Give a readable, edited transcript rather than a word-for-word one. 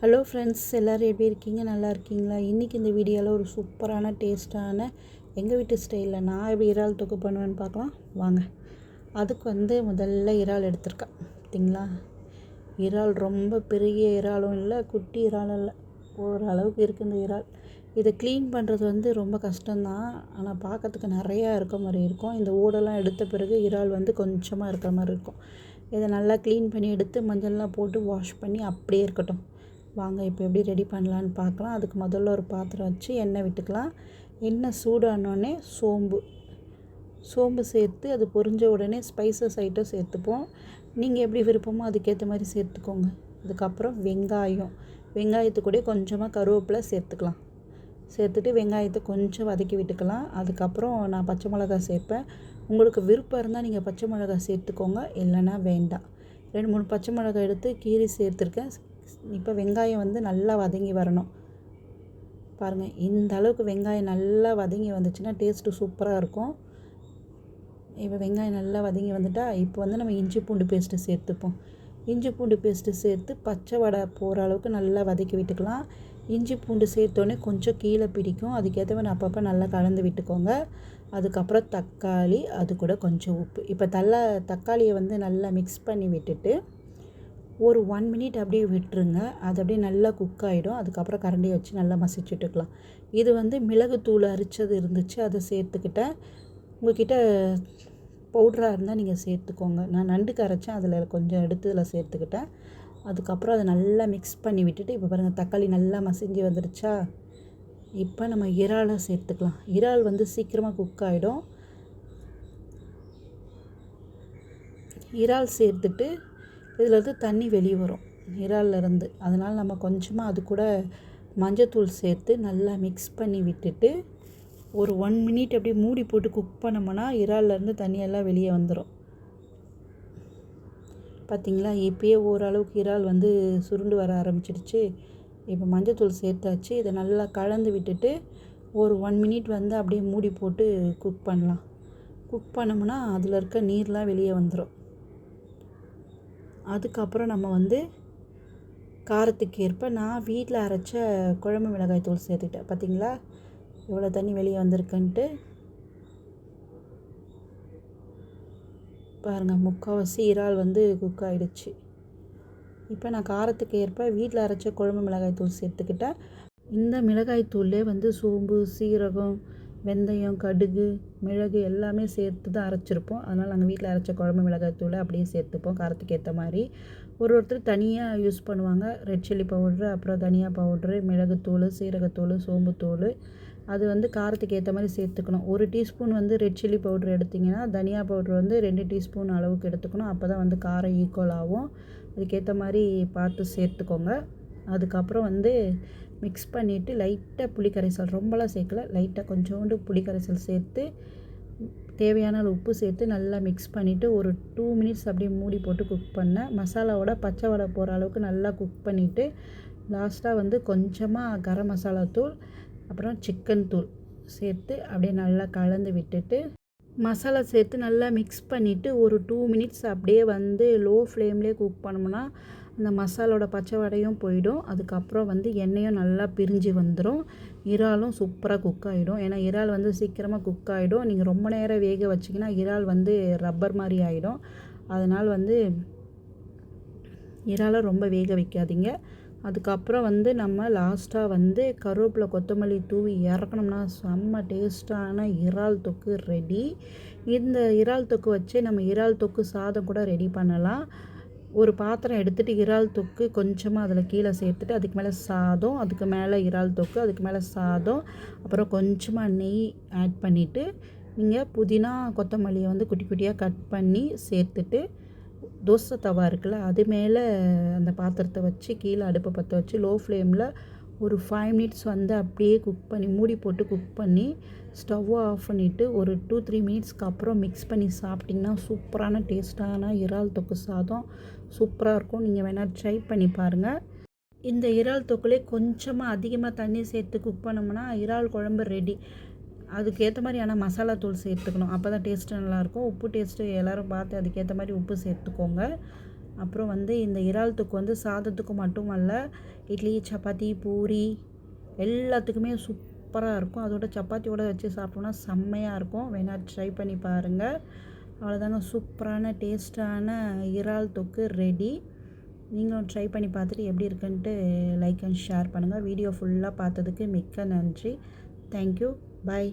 Hello friends, எல்லோரும் எப்படி இருக்கீங்க? நல்லா இருக்கீங்களா? இன்றைக்கி இந்த வீடியோவில் ஒரு சூப்பரான டேஸ்ட்டான எங்கள் வீட்டு ஸ்டைலில் நான் எப்படி இறால் தொக்கு பண்ணுவேன்னு பார்க்கலாம் வாங்க. அதுக்கு முதல்ல இறால் எடுத்திருக்கேன். பார்த்திங்களா, இறால் ரொம்ப பெரிய இறாலும் இல்லை, குட்டி இறாலும் இல்லை, ஓரளவுக்கு இருக்குது இந்த இறால். இதை க்ளீன் பண்ணுறது ரொம்ப கஷ்டம்தான். ஆனால் பார்க்கறதுக்கு நிறையா இருக்க மாதிரி இருக்கும். இந்த ஓடெல்லாம் எடுத்த பிறகு இறால் கொஞ்சமாக இருக்கிற மாதிரி இருக்கும். இதை நல்லா க்ளீன் பண்ணி எடுத்து மஞ்சள்லாம் போட்டு வாஷ் பண்ணி அப்படியே இருக்கட்டும். வாங்க இப்போ எப்படி ரெடி பண்ணலான்னு பார்க்கலாம். அதுக்கு முதல்ல ஒரு பாத்திரம் வச்சு எண்ணெய் விட்டுக்கலாம். எண்ணெய் சூடானோடனே சோம்பு சேர்த்து அது பொரிஞ்ச உடனே ஸ்பைசஸ் ஐட்டம் சேர்த்துப்போம். நீங்கள் எப்படி விருப்பமோ அதுக்கேற்ற மாதிரி சேர்த்துக்கோங்க. அதுக்கப்புறம் வெங்காயத்து கூட கொஞ்சமாக கருவேப்பிலை சேர்த்துக்கலாம். சேர்த்துட்டு வெங்காயத்தை கொஞ்சம் வதக்கி விட்டுக்கலாம். அதுக்கப்புறம் நான் பச்சை மிளகாய் சேர்ப்பேன். உங்களுக்கு விருப்பம் இருந்தால் நீங்கள் பச்சை மிளகாய் சேர்த்துக்கோங்க, இல்லைன்னா வேண்டாம். 2-3 பச்சை மிளகாய் எடுத்து கீரி சேர்த்துருக்கேன். இப்போ வெங்காயம் நல்லா வதங்கி வரணும். பாருங்கள், இந்த அளவுக்கு வெங்காயம் நல்லா வதங்கி வந்துச்சுன்னா டேஸ்ட்டு சூப்பராக இருக்கும். இப்போ வெங்காயம் நல்லா வதங்கி வந்துட்டால் இப்போ நம்ம இஞ்சி பூண்டு பேஸ்ட்டு சேர்த்துப்போம். இஞ்சி பூண்டு பேஸ்ட்டு சேர்த்து பச்சை வடை போகிற அளவுக்கு நல்லா வதக்கி விட்டுக்கலாம். இஞ்சி பூண்டு சேர்த்தோடனே கொஞ்சம் கீழே பிடிக்கும், அதுக்கேற்ற மாதிரி அப்பப்போ நல்லா கலந்து விட்டுக்கோங்க. அதுக்கப்புறம் தக்காளி, அது கூட கொஞ்சம் உப்பு. இப்போ தக்காளியை நல்லா மிக்ஸ் பண்ணி விட்டுட்டு ஒரு 1 மினிட் அப்படியே விட்டுருங்க. அது அப்படியே நல்லா குக் ஆகிடும். அதுக்கப்புறம் கரண்டியை வச்சு நல்லா மசிச்சுட்டுக்கலாம். இது மிளகுத்தூள் அரைச்சது இருந்துச்சு, அதை சேர்த்துக்கிட்டேன். உங்கள்கிட்ட பவுட்ராக இருந்தால் நீங்கள் சேர்த்துக்கோங்க. நான் நண்டுக்கு அரைச்சேன், அதில் கொஞ்சம் எடுத்து இதில் சேர்த்துக்கிட்டேன். அதுக்கப்புறம் அதை நல்லா மிக்ஸ் பண்ணி விட்டுட்டு இப்போ பாருங்கள், தக்காளி நல்லா மசிஞ்சு வந்துடுச்சா. இப்போ நம்ம இறாலை சேர்த்துக்கலாம். இறால் சீக்கிரமாக குக் ஆகிடும். இறால் சேர்த்துட்டு இதில் தண்ணி வெளியே வரும் இறால்லேருந்து. அதனால் நம்ம கொஞ்சமாக அது கூட மஞ்சத்தூள் சேர்த்து நல்லா மிக்ஸ் பண்ணி விட்டுட்டு ஒரு 1 மினிட் அப்படியே மூடி போட்டு குக் பண்ணோம்னா இறால்லேருந்து தண்ணியெல்லாம் வெளியே வந்துடும். பார்த்திங்களா, இப்போயே ஓரளவுக்கு இறால் சுருண்டு வர ஆரம்பிச்சிடுச்சு. இப்போ மஞ்சத்தூள் சேர்த்தாச்சு. இதை நல்லா கலந்து விட்டுட்டு ஒரு 1 மினிட் அப்படியே மூடி போட்டு குக் பண்ணலாம். குக் பண்ணோம்னா அதில் இருக்க நீர்லாம் வெளியே வந்துடும். அதுக்கப்புறம் நம்ம காரத்துக்கு ஏற்ப நான் வீட்டில் அரைச்ச குழம்பு மிளகாய் தூள் சேர்த்துக்கிட்டேன். பார்த்திங்களா, எவ்வளோ தண்ணி வெளியே வந்திருக்குன்ட்டு பாருங்கள். முக்கால்வாசி இறால் குக் ஆகிடுச்சு. இப்போ நான் காரத்துக்கு ஏற்ப வீட்டில் அரைச்ச குழம்பு மிளகாய் தூள் சேர்த்துக்கிட்டேன். இந்த மிளகாய் தூள்லே சோம்பு, சீரகம், வெந்தயம், கடுகு, மிளகு எல்லாமே சேர்த்து தான் அரைச்சிருப்போம். அதனால் நாங்கள் வீட்டில் அரைச்ச குழம்பு மிளகாய் தூளை அப்படியே சேர்த்துப்போம். காரத்துக்கு ஏற்ற மாதிரி ஒருத்தர் தனியாக யூஸ் பண்ணுவாங்க. ரெட் சில்லி பவுட்ரு, அப்புறம் தனியா பவுட்ரு, மிளகுத்தூள், சீரகத்தூள், சோம்புத்தூள். அது காரத்துக்கு ஏற்ற மாதிரி சேர்த்துக்கணும். 1 டீஸ்பூன் ரெட் சில்லி பவுட்ரு எடுத்திங்கன்னா தனியா பவுட்ரு 2 டீஸ்பூன் அளவுக்கு எடுத்துக்கணும். அப்போ தான் காரம் ஈக்குவல் ஆகும். அதுக்கேற்ற மாதிரி பார்த்து சேர்த்துக்கோங்க. அதுக்கப்புறம் மிக்ஸ் பண்ணிவிட்டு லைட்டாக புளிக்கரைசல், ரொம்பலாம் சேர்க்கல, லைட்டாக கொஞ்சோண்டு புளிக்கரைசல் சேர்த்து தேவையான உப்பு சேர்த்து நல்லா மிக்ஸ் பண்ணிவிட்டு ஒரு 2 மினிட்ஸ் அப்படியே மூடி போட்டு குக் பண்ணேன். மசாலாவோட பச்சை வடை போகிற அளவுக்கு நல்லா குக் பண்ணிவிட்டு லாஸ்ட்டாக கொஞ்சமாக கரம் மசாலா தூள், அப்புறம் சிக்கன் தூள் சேர்த்து அப்படியே நல்லா கலந்து விட்டுட்டு மசாலா சேர்த்து நல்லா மிக்ஸ் பண்ணிவிட்டு ஒரு 2 மினிட்ஸ் அப்படியே லோ ஃப்ளேம்லேயே குக் பண்ணோம்னா அந்த மசாலோட பச்சை வடையும் போயிடும். அதுக்கப்புறம் எண்ணெயும் நல்லா பிரிஞ்சு வந்துடும். இறாலும் சூப்பராக குக் ஆகிடும். ஏன்னா இறால் சீக்கிரமாக குக் ஆகிடும். நீங்கள் ரொம்ப நேரம் வேக வச்சிங்கன்னா இறால் ரப்பர் மாதிரி ஆகிடும். அதனால் இறாலை ரொம்ப வேக வைக்காதீங்க. அதுக்கப்புறம் நம்ம லாஸ்ட்டாக கருவேப்பிலை, கொத்தமல்லி தூவி இறக்கணும்னா செம்ம டேஸ்ட்டான இறால் தொக்கு ரெடி. இந்த இறால் தொக்கு வச்சு நம்ம இறால் தொக்கு சாதம் கூட ரெடி பண்ணலாம். ஒரு பாத்திரம் எடுத்துகிட்டு இறால் தொக்கு கொஞ்சமாக அதில் கீழே சேர்த்துட்டு அதுக்கு மேலே சாதம், அதுக்கு மேலே இறால் தொக்கு, அதுக்கு மேலே சாதம், அப்புறம் கொஞ்சமாக நெய் ஆட் பண்ணிவிட்டு நீங்கள் புதினா, கொத்தமல்லியை குட்டி குட்டியாக கட் பண்ணி சேர்த்துட்டு தோசை தவா இருக்குல்ல, அது மேலே அந்த பாத்திரத்தை வச்சு கீழே அடுப்பை பற்ற வச்சு லோ ஃப்ளேமில் ஒரு 5 மினிட்ஸ் அப்படியே குக் பண்ணி மூடி போட்டு குக் பண்ணி ஸ்டவ்வை ஆஃப் பண்ணிவிட்டு ஒரு 2-3 மினிட்ஸ்க்கு அப்புறம் மிக்ஸ் பண்ணி சாப்பிட்டிங்கன்னா சூப்பரான டேஸ்ட்டான இறால் தொக்கு சாதம் சூப்பராக இருக்கும். நீங்கள் வேணால் ட்ரை பண்ணி பாருங்கள். இந்த இறால் தொக்குலே கொஞ்சமாக அதிகமாக தண்ணி சேர்த்து குக் பண்ணோம்னா இறால் குழம்பு ரெடி. அதுக்கேற்ற மாதிரி ஆனால் மசாலா தூள் சேர்த்துக்கணும். அப்போ தான் டேஸ்ட்டு நல்லாயிருக்கும். உப்பு டேஸ்ட்டு எல்லோரும் பார்த்து அதுக்கேற்ற மாதிரி உப்பு சேர்த்துக்கோங்க. அப்புறம் வந்து இந்த இறால் தொக்கு வந்து சாதத்துக்கு மட்டும் அல்ல, இட்லி, சப்பாத்தி, பூரி எல்லாத்துக்குமே சூப்பராக இருக்கும். அதோட சப்பாத்தியோட வச்சு சாப்பிட்டோம்னா செம்மையாக இருக்கும். வேணா ட்ரை பண்ணி பாருங்கள். அவ்வளோதாங்க, சூப்பரான டேஸ்ட்டான இறால் தொக்கு ரெடி. நீங்களும் ட்ரை பண்ணி பார்த்துட்டு எப்படி இருக்குன்ட்டு லைக் அண்ட் ஷேர் பண்ணுங்கள். வீடியோ ஃபுல்லாக பார்த்ததுக்கு மிக்க நன்றி. தேங்க்யூ. பாய்.